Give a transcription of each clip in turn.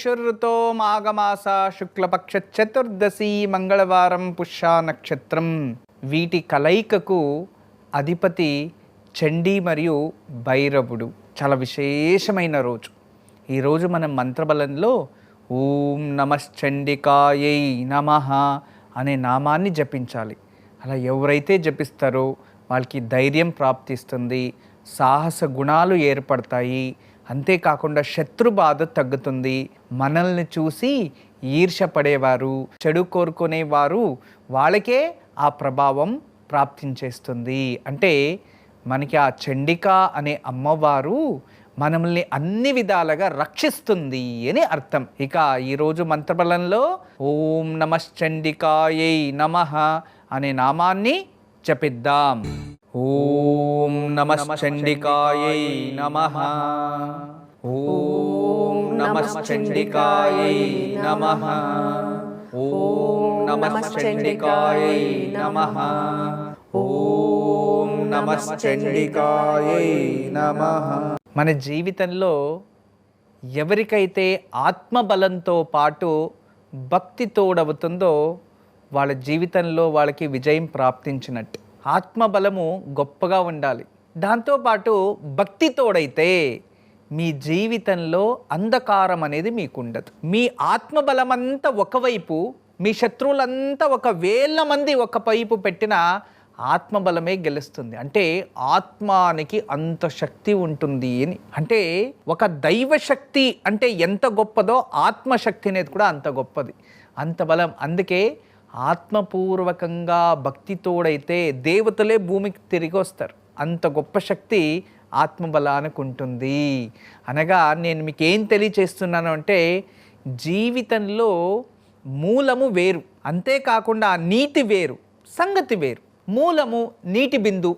శీర్షుర్తో మాఘమాస శుక్లపక్ష చతుర్దశి మంగళవారం పుష్య నక్షత్రం. వీటి కలయికకు అధిపతి చండీ మరియు భైరవుడు. చాలా విశేషమైన రోజు. ఈరోజు మనం మంత్రబలంలో ఓం నమశ్చండికాయై నమః అనే నామాన్ని జపించాలి. అలా ఎవరైతే జపిస్తారో వాళ్ళకి ధైర్యం ప్రాప్తిస్తుంది, సాహస గుణాలు ఏర్పడతాయి, అంతేకాకుండా శత్రు బాధ తగ్గుతుంది. మనల్ని చూసి ఈర్ష్యపడేవారు, చెడు కోరుకునేవారు వాళ్ళకే ఆ ప్రభావం ప్రాప్తించేస్తుంది. అంటే మనకి ఆ చండిక అనే అమ్మవారు మనల్ని అన్ని విధాలుగా రక్షిస్తుంది అని అర్థం. ఇక ఈరోజు మంత్రబలంలో ఓం నమశ్చండికాయై నమః అనే నామాన్ని జపిద్దాం. ఓం నమశ్చండికాయై నమః. ఓం నమశ్చండికాయై నమః. ఓం నమశ్చండికాయై నమః. ఓం నమశ్చండికాయై నమః. మన జీవితంలో ఎవరికైతే ఆత్మబలంతో పాటు భక్తి తోడవుతుందో వాళ్ళ జీవితంలో వాళ్ళకి విజయం ప్రాప్తించినట్టు. ఆత్మబలము గొప్పగా ఉండాలి, దాంతోపాటు భక్తి తోడైతే మీ జీవితంలో అంధకారం అనేది మీకు ఉండదు. మీ ఆత్మబలమంతా ఒకవైపు, మీ శత్రువులంతా 1,000 మంది ఒకవైపు పెట్టిన ఆత్మబలమే గెలుస్తుంది. అంటే ఆత్మానికి అంత శక్తి ఉంటుంది అని. అంటే ఒక దైవశక్తి అంటే ఎంత గొప్పదో ఆత్మశక్తి అనేది కూడా అంత గొప్పది, అంత బలం. అందుకే ఆత్మపూర్వకంగా భక్తితోడైతే దేవతలే భూమికి తిరిగి వస్తారు. అంత గొప్ప శక్తి ఆత్మబలానికి ఉంటుంది. అనగా నేను మీకు ఏం తెలియచేస్తున్నాను అంటే జీవితంలో మూలము వేరు, అంతేకాకుండా నీతి వేరు, సంగతి వేరు. మూలము నీటి బిందు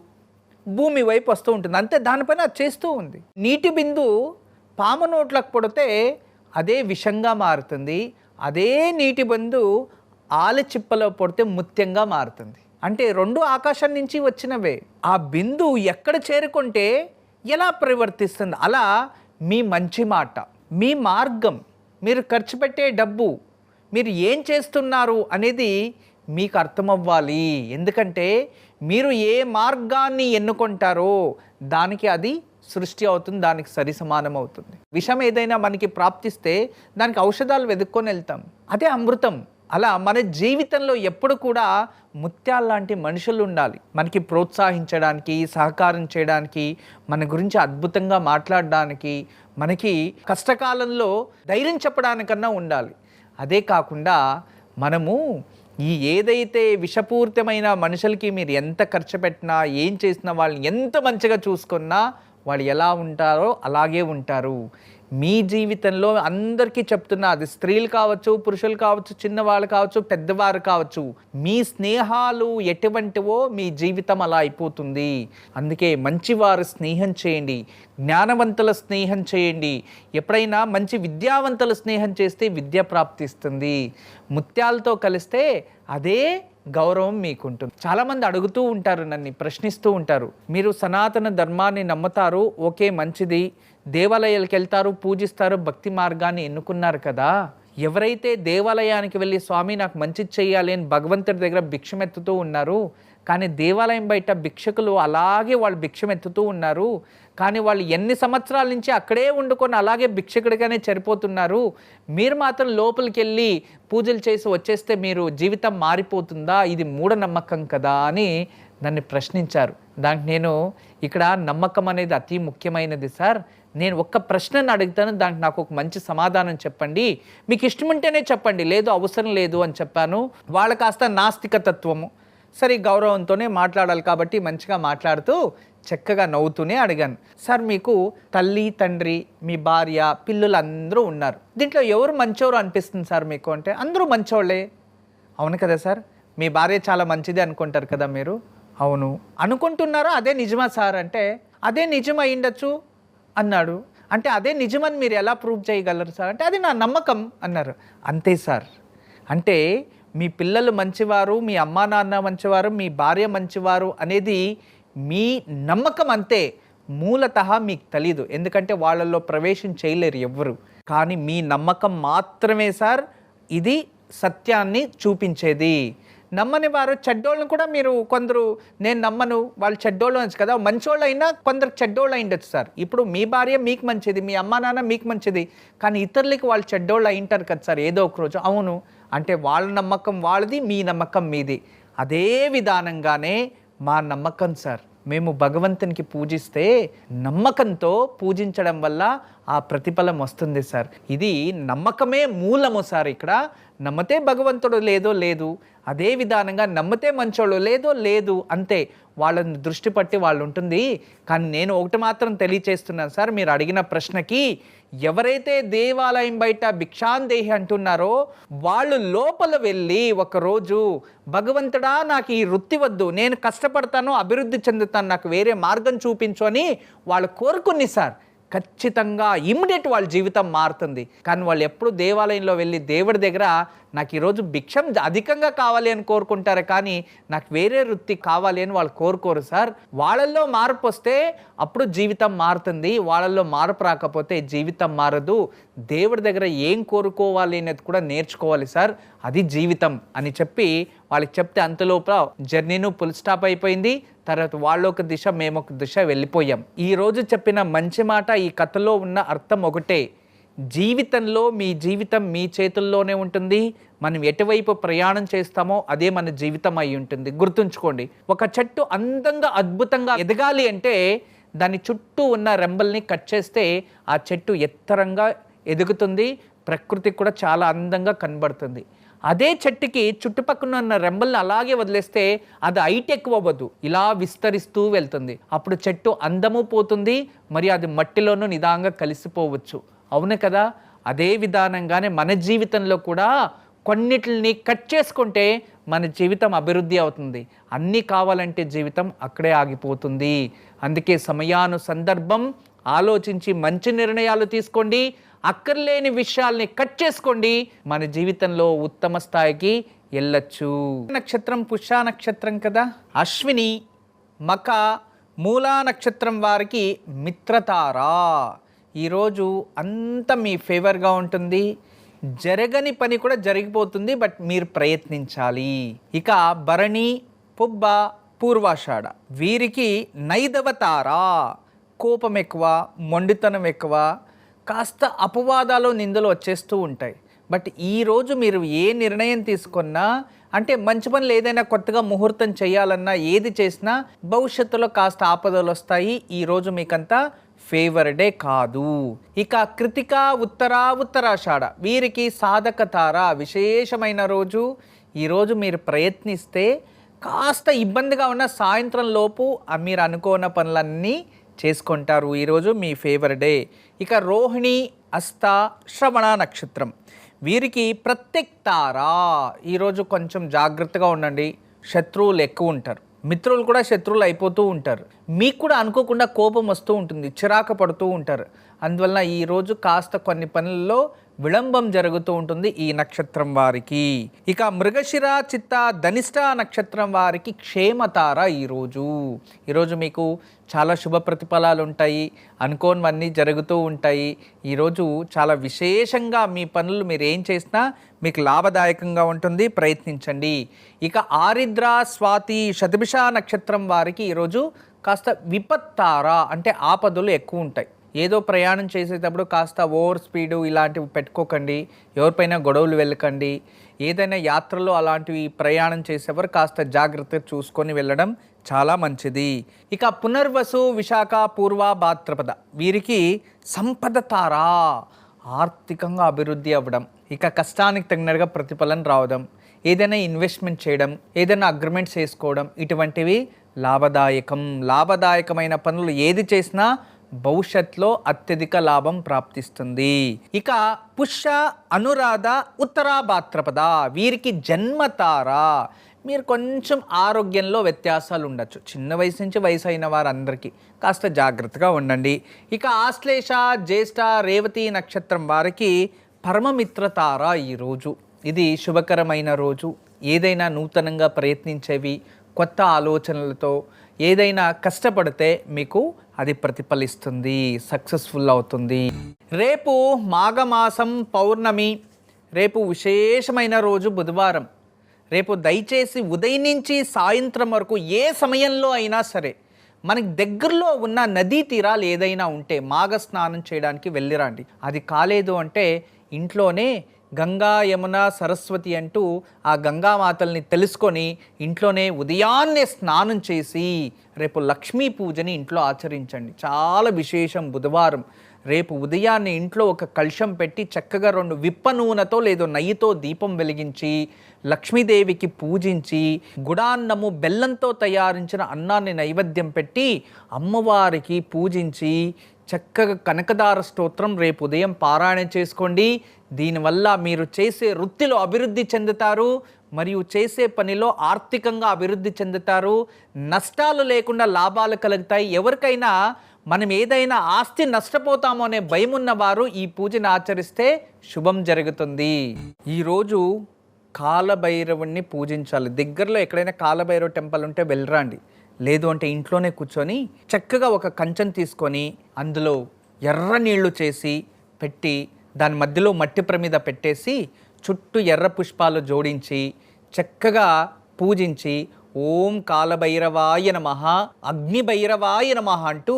భూమి వైపు వస్తూ ఉంటుంది, అంతే, దానిపైన అది చేస్తూ ఉంది. నీటి బిందు పాము నోట్లకు పడితే అదే విషంగా మారుతుంది, అదే నీటి బిందు ఆలచిప్పలో పడితే ముత్యంగా మారుతుంది. అంటే రెండు ఆకాశం నుంచి వచ్చినవే. ఆ బిందు ఎక్కడ చేరుకుంటే ఎలా పరివర్తిస్తుంది. అలా మీ మంచి మాట, మీ మార్గం, మీరు ఖర్చు పెట్టే డబ్బు, మీరు ఏం చేస్తున్నారు అనేది మీకు అర్థమవ్వాలి. ఎందుకంటే మీరు ఏ మార్గాన్ని ఎన్నుకుంటారో దానికి అది సృష్టి అవుతుంది, దానికి సరి సమానం అవుతుంది. విషం ఏదైనా మనకి ప్రాప్తిస్తే దానికి ఔషధాలు వెతుక్కొని వెళ్తాం, అదే అమృతం. అలా మన జీవితంలో ఎప్పుడు కూడా ముత్యాల లాంటి మనుషులు ఉండాలి, మనకి ప్రోత్సహించడానికి, సహకారం చేయడానికి, మన గురించి అద్భుతంగా మాట్లాడడానికి, మనకి కష్టకాలంలో ధైర్యం చెప్పడానికన్నా ఉండాలి. అదే కాకుండా మనము ఈ ఏదైతే విషపూరితమైన మనుషులకి మీరు ఎంత ఖర్చు పెట్టినా, ఏం చేసినా, వాళ్ళని ఎంత మంచిగా చూసుకున్నా వాళ్ళు ఎలా ఉంటారో అలాగే ఉంటారు. మీ జీవితంలో అందరికీ చెప్తున్నా, అది స్త్రీలు కావచ్చు, పురుషులు కావచ్చు, చిన్నవాళ్ళు కావచ్చు, పెద్దవారు కావచ్చు, మీ స్నేహాలు ఎటువంటివో మీ జీవితం అలా అయిపోతుంది. అందుకే మంచివారు స్నేహం చేయండి, జ్ఞానవంతుల స్నేహం చేయండి. ఎప్పుడైనా మంచి విద్యావంతుల స్నేహం చేస్తే విద్య ప్రాప్తిస్తుంది. ముత్యాలతో కలిస్తే అదే గౌరవం మీకుంటుంది. చాలామంది అడుగుతూ ఉంటారు, నన్ను ప్రశ్నిస్తూ ఉంటారు, మీరు సనాతన ధర్మాన్ని నమ్ముతారు, ఓకే మంచిది, దేవాలయాలకు వెళ్తారు, పూజిస్తారు, భక్తి మార్గాన్ని ఎన్నుకున్నారు కదా, ఎవరైతే దేవాలయానికి వెళ్ళి స్వామి నాకు మంచి చెయ్యాలి అని భగవంతుడి దగ్గర భిక్షమెత్తుతూ ఉన్నారు, కానీ దేవాలయం బయట భిక్షకులు అలాగే వాళ్ళు భిక్షమెత్తుతూ ఉన్నారు, కానీ వాళ్ళు ఎన్ని సంవత్సరాల నుంచి అక్కడే వండుకొని అలాగే భిక్షకుడిగానే సరిపోతున్నారు, మీరు మాత్రం లోపలికి వెళ్ళి పూజలు చేసి వచ్చేస్తే మీరు జీవితం మారిపోతుందా, ఇది మూఢనమ్మకం కదా అని నన్ను ప్రశ్నించారు. దానికి నేను ఇక్కడ నమ్మకం అనేది అతి ముఖ్యమైనది సార్, నేను ఒక్క ప్రశ్నను అడుగుతాను, దానికి నాకు ఒక మంచి సమాధానం చెప్పండి, మీకు ఇష్టం ఉంటేనే చెప్పండి, లేదు అవసరం లేదు అని చెప్పాను. వాళ్ళ కాస్త నాస్తికతత్వము, సరే గౌరవంతోనే మాట్లాడాలి కాబట్టి మంచిగా మాట్లాడుతూ చక్కగా నవ్వుతూనే అడిగాను, సార్ మీకు తల్లి, తండ్రి, మీ భార్య, పిల్లలు అందరూ ఉన్నారు, దీంట్లో ఎవరు మంచోరు అనిపిస్తుంది సార్ మీకు అంటే, అందరూ మంచోళ్ళే. అవును కదా సార్, మీ భార్య చాలా మంచిది అనుకుంటారు కదా మీరు. అవును అనుకుంటున్నారా, అదే నిజమా సార్ అంటే, అదే నిజం అయ్యుండొచ్చు అన్నాడు. అంటే అదే నిజమని మీరు ఎలా ప్రూవ్ చేయగలరు సార్ అంటే, అది నా నమ్మకం అన్నారు. అంతే సార్, అంటే మీ పిల్లలు మంచివారు, మీ అమ్మా నాన్న మంచివారు, మీ భార్య మంచివారు అనేది మీ నమ్మకం అంతే, మూలతః మీకు తెలీదు. ఎందుకంటే వాళ్ళల్లో ప్రవేశం చేయలేరు ఎవ్వరు. కానీ మీ నమ్మకం మాత్రమే సార్ ఇది సత్యాన్ని చూపించేది. నమ్మని వారు చెడ్డోళ్ళని కూడా మీరు కొందరు నేను నమ్మను వాళ్ళు చెడ్డోళ్ళు అనొచ్చు కదా, మంచోళ్ళు అయినా కొందరు చెడ్డోళ్ళు అయిండొచ్చు సార్. ఇప్పుడు మీ భార్య మీకు మంచిది, మీ అమ్మ నాన్న మీకు మంచిది, కానీ ఇతరులకి వాళ్ళు చెడ్డోళ్ళు అయింటారు కదా సార్ ఏదో ఒక రోజు. అవును, అంటే వాళ్ళ నమ్మకం వాళ్ళది, మీ నమ్మకం మీది. అదే విధానంగానే మా నమ్మకం సార్. మేము భగవంతునికి పూజిస్తే నమ్మకంతో పూజించడం వల్ల ఆ ప్రతిఫలం వస్తుంది సార్. ఇది నమ్మకమే మూలము సార్. ఇక్కడ నమ్మతే భగవంతుడు లేదు, అదే విధానంగా నమ్మతే మంచోళ్ళు లేదు అంతే. వాళ్ళని దృష్టి పట్టి వాళ్ళు ఉంటుంది. కానీ నేను ఒకటి మాత్రం తెలియచేస్తున్నాను సార్, మీరు అడిగిన ప్రశ్నకి, ఎవరైతే దేవాలయం బయట భిక్షాందేహి అంటున్నారో వాళ్ళు లోపల వెళ్ళి ఒకరోజు భగవంతుడా నాకు ఈ వృత్తి వద్దు, నేను కష్టపడతాను, అభివృద్ధి చెందుతాను, నాకు వేరే మార్గం చూపించు అని వాళ్ళు కోరుకుని సార్, ఖచ్చితంగా ఇమ్మీడియట్ వాళ్ళ జీవితం మారుతుంది. కానీ వాళ్ళు ఎప్పుడు దేవాలయంలో వెళ్ళి దేవుడి దగ్గర నాకు ఈరోజు భిక్షం అధికంగా కావాలి అని కోరుకుంటారు, కానీ నాకు వేరే వృత్తి కావాలి అని వాళ్ళు కోరుకోరు సార్. వాళ్ళల్లో మార్పు వస్తే అప్పుడు జీవితం మారుతుంది, వాళ్ళల్లో మార్పు రాకపోతే జీవితం మారదు. దేవుడి దగ్గర ఏం కోరుకోవాలి అనేది కూడా నేర్చుకోవాలి సార్, అది జీవితం అని చెప్పి వాళ్ళకి చెప్తే అంతలోపల జర్నీను ఫుల్ స్టాప్ అయిపోయింది. తర్వాత వాళ్ళొక దిశ మేమొక దిశ వెళ్ళిపోయాం. ఈరోజు చెప్పిన మంచి మాట, ఈ కథలో ఉన్న అర్థం ఒకటే, జీవితంలో మీ జీవితం మీ చేతుల్లోనే ఉంటుంది. మనం ఎటువైపు ప్రయాణం చేస్తామో అదే మన జీవితం అయి ఉంటుంది. గుర్తుంచుకోండి, ఒక చెట్టు అందంగా అద్భుతంగా ఎదగాలి అంటే దాని చుట్టూ ఉన్న రెమ్మల్ని కట్ చేస్తే ఆ చెట్టు ఎత్తరంగా ఎదుగుతుంది, ప్రకృతికి కూడా చాలా అందంగా కనబడుతుంది. అదే చెట్టుకి చుట్టుపక్కల ఉన్న రెమ్మల్ని అలాగే వదిలేస్తే అది హైట్ ఎక్కువ అవ్వదు, ఇలా విస్తరిస్తూ వెళ్తుంది. అప్పుడు చెట్టు అందము పోతుంది, మరి అది మట్టిలోనూ నిదానంగా కలిసిపోవచ్చు. అవును కదా? అదే విధానంగానే మన జీవితంలో కూడా కొన్నిటిని కట్ చేసుకుంటే మన జీవితం అభివృద్ధి అవుతుంది. అన్నీ కావాలంటే జీవితం అక్కడే ఆగిపోతుంది. అందుకే సందర్భం ఆలోచించి మంచి నిర్ణయాలు తీసుకోండి, అక్కర్లేని విషయాల్ని కట్ చేసుకోండి, మన జీవితంలో ఉత్తమ స్థాయికి వెళ్ళొచ్చు. నక్షత్రం పుష్య నక్షత్రం కదా, అశ్విని మక మూలా నక్షత్రం వారికి మిత్రతారా. ఈరోజు అంత మీ ఫేవర్గా ఉంటుంది, జరగని పని కూడా జరిగిపోతుంది, బట్ మీరు ప్రయత్నించాలి. ఇక భరణి పుబ్బ పూర్వాషాఢ వీరికి నైదవతారా, కోపం ఎక్కువ, మొండితనం ఎక్కువ, కాస్త అపవాదాలు నిందలు వచ్చేస్తూ ఉంటాయి. బట్ ఈరోజు మీరు ఏ నిర్ణయం తీసుకున్నా, అంటే మంచి పనులు ఏదైనా కొత్తగా ముహూర్తం చేయాలన్నా ఏది చేసినా భవిష్యత్తులో కాస్త ఆపదలు వస్తాయి. ఈరోజు మీకంతా ఫేవర్ డే కాదు. ఇక కృతిక ఉత్తరాషాఢ వీరికి సాధక తార విశేషమైన రోజు. ఈరోజు మీరు ప్రయత్నిస్తే కాస్త ఇబ్బందిగా ఉన్న సాయంత్రం లోపు మీరు అనుకోని పనులన్నీ చేసుకుంటారు. ఈరోజు మీ ఫేవర్ డే. ఇక రోహిణి హస్త శ్రవణ నక్షత్రం వీరికి ప్రత్యక్తారా. ఈరోజు కొంచెం జాగ్రత్తగా ఉండండి, శత్రువులు ఎక్కువ ఉంటారు, మిత్రులు కూడా శత్రువులు అయిపోతూ ఉంటారు, మీకు కూడా అనుకోకుండా కోపం వస్తూ ఉంటుంది, చిరాకు పడుతూ ఉంటారు. అందువలన ఈరోజు కాస్త కొన్ని పనుల్లో విళంబం జరుగుతూ ఉంటుంది ఈ నక్షత్రం వారికి. ఇక మృగశిర చిత్త ధనిష్ట నక్షత్రం వారికి క్షేమతార. ఈరోజు మీకు చాలా శుభ ప్రతిఫలాలు ఉంటాయి, అనుకోనివన్నీ జరుగుతూ ఉంటాయి. ఈరోజు చాలా విశేషంగా మీ పనులు మీరు ఏం చేసినా మీకు లాభదాయకంగా ఉంటుంది, ప్రయత్నించండి. ఇక ఆరిద్ర స్వాతి శతభిష నక్షత్రం వారికి ఈరోజు కాస్త విపత్తార, అంటే ఆపదలు ఎక్కువ ఉంటాయి. ఏదో ప్రయాణం చేసేటప్పుడు కాస్త ఓవర్ స్పీడు ఇలాంటివి పెట్టుకోకండి, ఎవరిపైన గొడవలు వెళ్ళకండి. ఏదైనా యాత్రలో అలాంటివి ప్రయాణం చేసేవారు కాస్త జాగ్రత్తగా చూసుకొని వెళ్ళడం చాలా మంచిది. ఇక పునర్వసు విశాఖ పూర్వ భాద్రపద వీరికి సంపద తారా, ఆర్థికంగా అభివృద్ధి అవ్వడం, ఇక కష్టానికి తగినట్టుగా ప్రతిఫలం రావడం, ఏదైనా ఇన్వెస్ట్మెంట్ చేయడం, ఏదైనా అగ్రిమెంట్స్ చేసుకోవడం, ఇటువంటివి లాభదాయకమైన పనులు ఏది చేసినా భవిష్యత్తులో అత్యధిక లాభం ప్రాప్తిస్తుంది. ఇక పుష్య అనురాధ ఉత్తరా భాద్రపద వీరికి జన్మతారా. మీరు కొంచెం ఆరోగ్యంలో వ్యత్యాసాలు ఉండొచ్చు, చిన్న వయసు నుంచి వయసు అయిన వారందరికీ కాస్త జాగ్రత్తగా ఉండండి. ఇక ఆశ్లేష జ్యేష్ఠ రేవతి నక్షత్రం వారికి పరమమిత్రతార. ఈరోజు ఇది శుభకరమైన రోజు. ఏదైనా నూతనంగా ప్రయత్నించేవి, కొత్త ఆలోచనలతో ఏదైనా కష్టపడితే మీకు అది ప్రతిఫలిస్తుంది, సక్సెస్ఫుల్ అవుతుంది. రేపు మాఘమాసం పౌర్ణమి, రేపు విశేషమైన రోజు బుధవారం. రేపు దయచేసి ఉదయం నుంచి సాయంత్రం వరకు ఏ సమయంలో అయినా సరే మనకి దగ్గరలో ఉన్న నదీ తీరాలు ఏదైనా ఉంటే మాఘ స్నానం చేయడానికి వెళ్ళిరండి. అది కాలేదు అంటే ఇంట్లోనే గంగా యమున సరస్వతి అంటూ ఆ గంగామాతల్ని తెలుసుకొని ఇంట్లోనే ఉదయాన్నే స్నానం చేసి రేపు లక్ష్మీ పూజని ఇంట్లో ఆచరించండి. చాలా విశేషం బుధవారం. రేపు ఉదయాన్నే ఇంట్లో ఒక కలశం పెట్టి చక్కగా 2 విప్ప నూనెతో లేదో నెయ్యితో దీపం వెలిగించి లక్ష్మీదేవికి పూజించి గుడాన్నము బెల్లంతో తయారించిన అన్నాన్ని నైవేద్యం పెట్టి అమ్మవారికి పూజించి చక్కగా కనకదార స్తోత్రం రేపు ఉదయం పారాయణ చేసుకోండి. దీనివల్ల మీరు చేసే వృత్తిలో అభివృద్ధి చెందుతారు, మరియు చేసే పనిలో ఆర్థికంగా అభివృద్ధి చెందుతారు. నష్టాలు లేకుండా లాభాలు కలుగుతాయి. ఎవరికైనా మనం ఏదైనా ఆస్తి నష్టపోతామో అనే భయం ఉన్నవారు ఈ పూజను ఆచరిస్తే శుభం జరుగుతుంది. ఈరోజు కాలభైరవుణ్ణి పూజించాలి. దగ్గరలో ఎక్కడైనా కాలభైరవ టెంపుల్ ఉంటే వెళ్ళరండి. లేదు అంటే ఇంట్లోనే కూర్చొని చక్కగా ఒక కంచెం తీసుకొని అందులో ఎర్ర నీళ్లు చేసి పెట్టి దాని మధ్యలో మట్టి ప్రమిద పెట్టేసి చుట్టూ ఎర్ర పుష్పాలు జోడించి చక్కగా పూజించి ఓం కాలభైరవాయ నమః, అగ్ని భైరవాయ నమః అంటూ,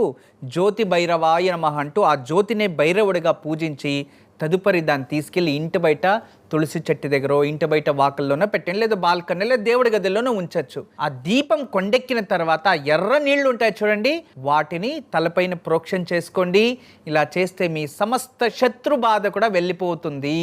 జ్యోతి భైరవాయ నమః అంటూ ఆ జ్యోతినే భైరవుడిగా పూజించి తదుపరి దాన్ని తీసుకెళ్ళి ఇంటి బయట తులసి చెట్టు దగ్గర, ఇంటి బయట వాకల్లోనే పెట్టండి, లేదా బాల్కనీ లేదా దేవుడి గదిలోనే ఉంచవచ్చు. ఆ దీపం కొండెక్కిన తర్వాత ఎర్ర నీళ్లు ఉంటాయి చూడండి, వాటిని తలపైన ప్రోక్షణ చేసుకోండి. ఇలా చేస్తే మీ సమస్త శత్రు బాధ కూడా వెళ్ళిపోతుంది.